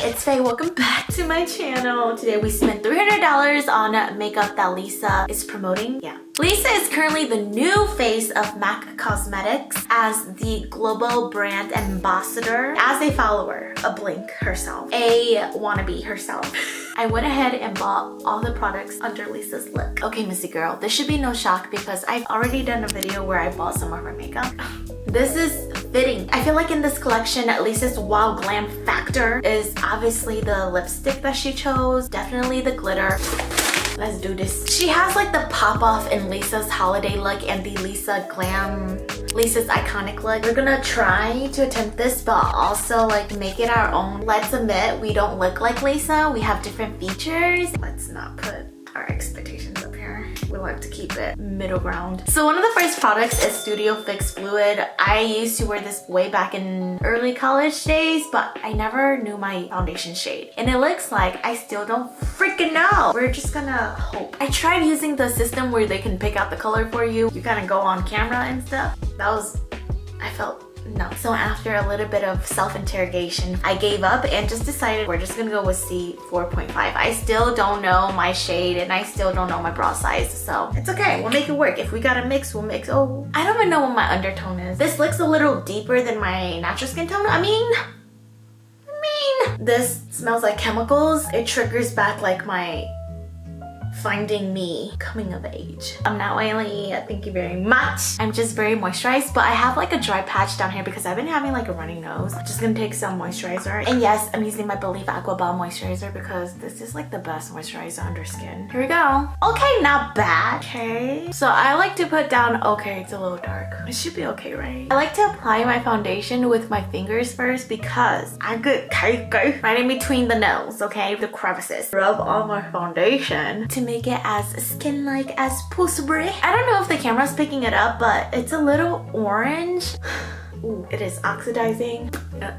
it's Faye. Welcome back to my channel. Today we spent $300 on makeup that Lisa is promoting. Yeah. Lisa is currently the new face of MAC Cosmetics as the global brand ambassador, as a follower, a Blink herself, a wannabe herself. I went ahead and bought all the products under Lisa's look. Okay, Missy girl, this should be no shock because I've already done a video where I bought some of her makeup. This is fitting. I feel like in this collection, Lisa's wow glam factor is obviously the lipstick that she chose, definitely the glitter. Let's do this. She has like the pop off in Lisa's holiday look and the Lisa glam, Lisa's iconic look. We're gonna try to attempt this, but also like make it our own. Let's admit we don't look like Lisa. We have different features. Let's not put our expectations up here. We like to keep it middle ground. So one of the first products is Studio Fix Fluid. I used to wear this way back in early college days, but I never knew my foundation shade. And it looks like I still don't freaking know. We're just gonna hope. I tried using the system where they can pick out the color for you. You kind of go on camera and stuff. I felt no. So after a little bit of self-interrogation, I gave up and just decided we're just gonna go with C4.5. I still don't know my shade and I still don't know my brow size, so it's okay. We'll make it work. If we gotta mix, we'll mix. Oh, I don't even know what my undertone is. This looks a little deeper than my natural skin tone. I mean, this smells like chemicals. It triggers back like my finding me coming of age. I'm not oily, thank you very much. I'm just very moisturized, but I have like a dry patch down here because I've been having like a runny nose. I'm just gonna take some moisturizer. And yes, I'm using my Believe Aqua Balm moisturizer because this is like the best moisturizer under skin. Here we go. Okay, not bad. Okay. So I like to put down, okay, it's a little dark. It should be okay, right? I like to apply my foundation with my fingers first because I get cake right in between the nose, okay? The crevices. Rub on my foundation to make it as skin-like as possible. I don't know if the camera's picking it up, but it's a little orange. Ooh, it is oxidizing.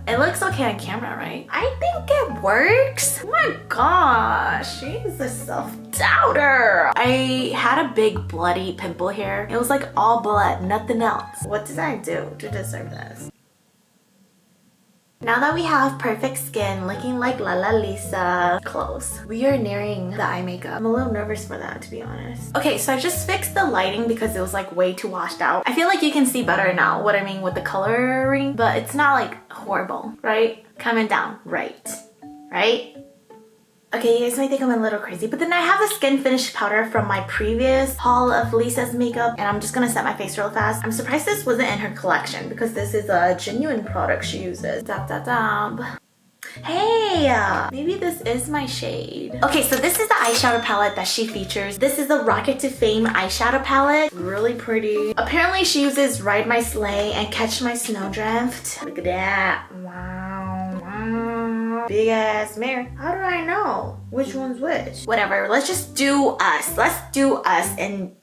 It looks okay on camera, right? I think it works. Oh my gosh, she's a self-doubter. I had a big bloody pimple here. It was like all blood, nothing else. What did I do to deserve this? Now that we have perfect skin looking like Lala Lisa, close, we are nearing the eye makeup. I'm a little nervous for that, to be honest. Okay, so I just fixed the lighting because it was like way too washed out. I feel like you can see better now what I mean with the coloring, but it's not like horrible, right? Coming down, right? Okay, you guys might think I'm a little crazy, but then I have the Skinfinish powder from my previous haul of Lisa's makeup, and I'm just gonna set my face real fast. I'm surprised this wasn't in her collection because this is a genuine product she uses. Dab, dab, dab. Hey, maybe this is my shade. Okay, so this is the eyeshadow palette that she features. This is the Rocket to Fame eyeshadow palette. Really pretty. Apparently she uses Ride My Sleigh and Catch My Snowdrift. Look at that. Wow. Big ass mirror. How do I know which one's which? Whatever, let's just do us. Let's do us and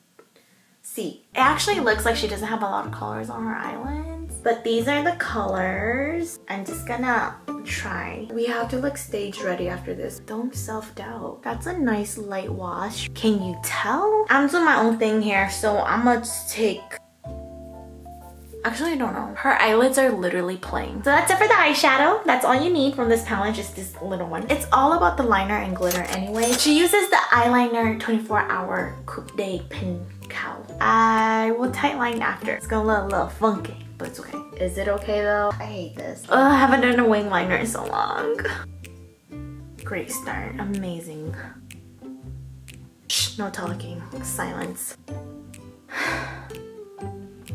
see. It actually looks like she doesn't have a lot of colors on her eyelids, but these are the colors. I'm just gonna try. We have to look stage ready after this. Don't self-doubt. That's a nice light wash. Can you tell? I'm doing my own thing here, so I'm gonna just take... Actually, I don't know. Her eyelids are literally plain. So that's it for the eyeshadow. That's all you need from this palette, just this little one. It's all about the liner and glitter anyway. She uses the eyeliner 24-hour Coupe de Pincal. I will tightline after. It's gonna look a little funky, but it's okay. Is it okay though? I hate this. Ugh, I haven't done a wing liner in so long. Great start. Amazing. Shh, no talking. Silence.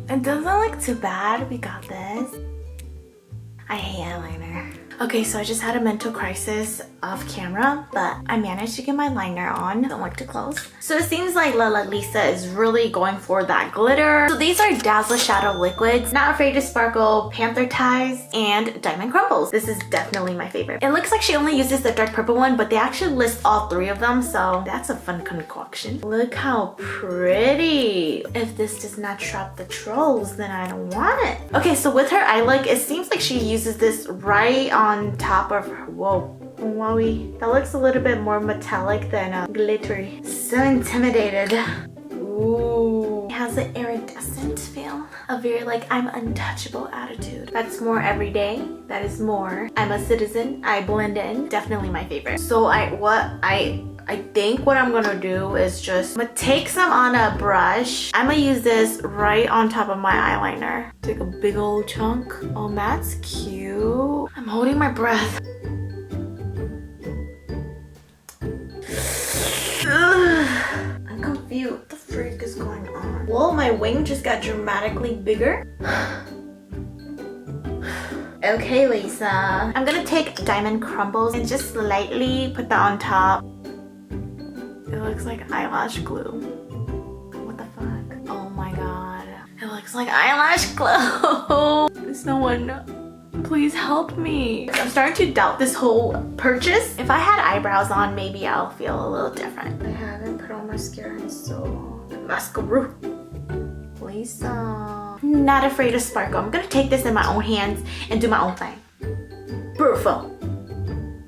It doesn't look too bad. We got this. I hate eyeliner. Okay, so I just had a mental crisis off camera, but I managed to get my liner on. Don't look too close. So it seems like Lala Lisa is really going for that glitter. So these are Dazzleshadow liquids, Not Afraid to Sparkle, Panthertized, and Diamond Crumbles. This is definitely my favorite. It looks like she only uses the dark purple one, but they actually list all three of them, so that's a fun concoction. Look how pretty. If this does not trap the trolls, then I don't want it. Okay, so with her eye look, it seems like she uses this right on top of her. Whoa. Wowie. That looks a little bit more metallic than glittery. So intimidated. Ooh. has an iridescent feel. A very like I'm untouchable attitude. That's more everyday. That is more I'm a citizen. I blend in. Definitely my favorite. So I think what I'm gonna do is just I'm gonna take some on a brush. I'm gonna use this right on top of my eyeliner. Take a big old chunk. Oh, that's cute. I'm holding my breath. I'm confused. What the freak is going on? Well, my wing just got dramatically bigger. Okay, Lisa. I'm gonna take Diamond Crumbles and just lightly put that on top. It looks like eyelash glue. What the fuck? Oh my god. It looks like eyelash glue. There's no one. Please help me. I'm starting to doubt this whole purchase. If I had eyebrows on, maybe I'll feel a little different. I haven't put on mascara in so long. Mascara. Lisa. I'm not afraid of sparkle. I'm gonna take this in my own hands and do my own thing. Beautiful.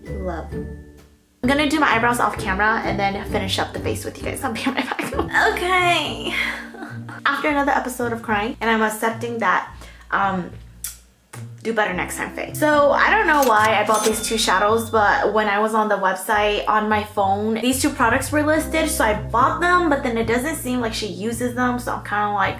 Love. I'm gonna do my eyebrows off camera and then finish up the face with you guys. I'll be right back. Okay. After another episode of crying, and I'm accepting that do better next time face. So I don't know why I bought these two shadows, but when I was on the website on my phone, these two products were listed, so I bought them, but then it doesn't seem like she uses them, so I'm kind of like,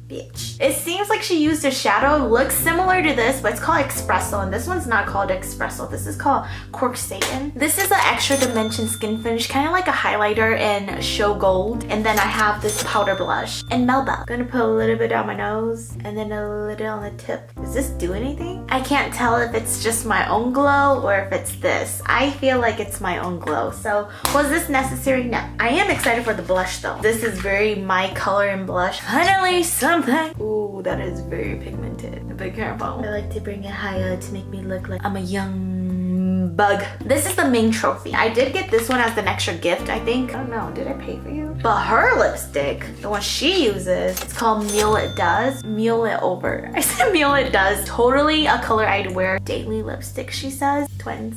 bitch. It seems like she used a shadow, looks similar to this, but it's called Expresso, and this one's not called Expresso. This is called Cork Satan. This is an extra Dimension Skinfinish, kind of like a highlighter in Show Gold. And then I have this powder blush in Melba. I'm gonna put a little bit down my nose and then a little on the tip. Does this do anything? I can't tell if it's just my own glow or if it's this. I feel like it's my own glow. So was this necessary? No. I am excited for the blush though. This is very my color and blush. Finally something. Ooh, that is very pigmented. Be careful. I like to bring it higher to make me look like I'm a young bug. This is the main trophy. I did get this one as an extra gift, I think. I don't know, did I pay for you? But her lipstick, the one she uses, it's called Mule It Does. Mule It Over. I said Mule It Does. Totally a color I'd wear daily lipstick, she says. Twins.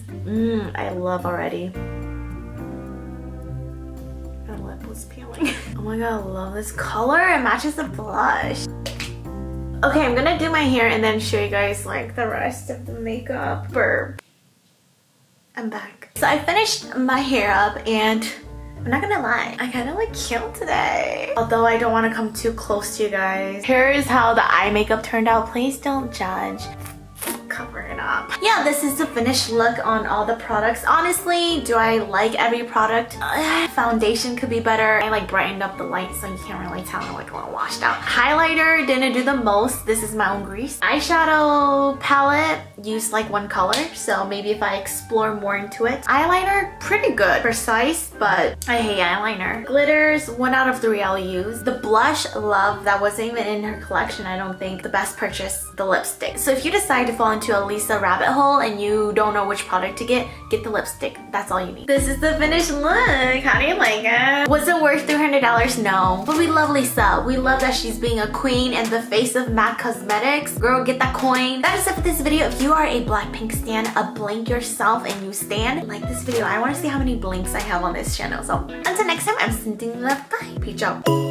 I love already. My lip was peeling. Oh my god, I love this color. It matches the blush. Okay, I'm gonna do my hair and then show you guys like the rest of the makeup. Burp. I'm back. So I finished my hair up and I'm not gonna lie, I kind of look cute today. Although I don't want to come too close to you guys. Here is how the eye makeup turned out. Please don't judge. Cover it up. Yeah, this is the finished look on all the products. Honestly, do I like every product? Foundation could be better. I like brightened up the light so you can't really tell. I'm like a little washed out. Highlighter didn't do the most. This is my own grease. Eyeshadow palette used like one color, so maybe if I explore more into it. Eyeliner, pretty good. Precise, but I hate eyeliner. Glitters, 1 out of 3 I'll use. The blush, love. That wasn't even in her collection, I don't think. The best purchase, the lipstick. So if you decide to fall into a Lisa rabbit hole and you don't know which product to get the lipstick. That's all you need. This is the finished look. How do you like it? Was it worth $300? No. But we love Lisa. We love that she's being a queen and the face of MAC Cosmetics. Girl, get that coin. That is it for this video. If you are a Blackpink stan, a blink yourself and you stan, like this video. I want to see how many blinks I have on this channel. So until next time, I'm sending love. Bye. Peace out.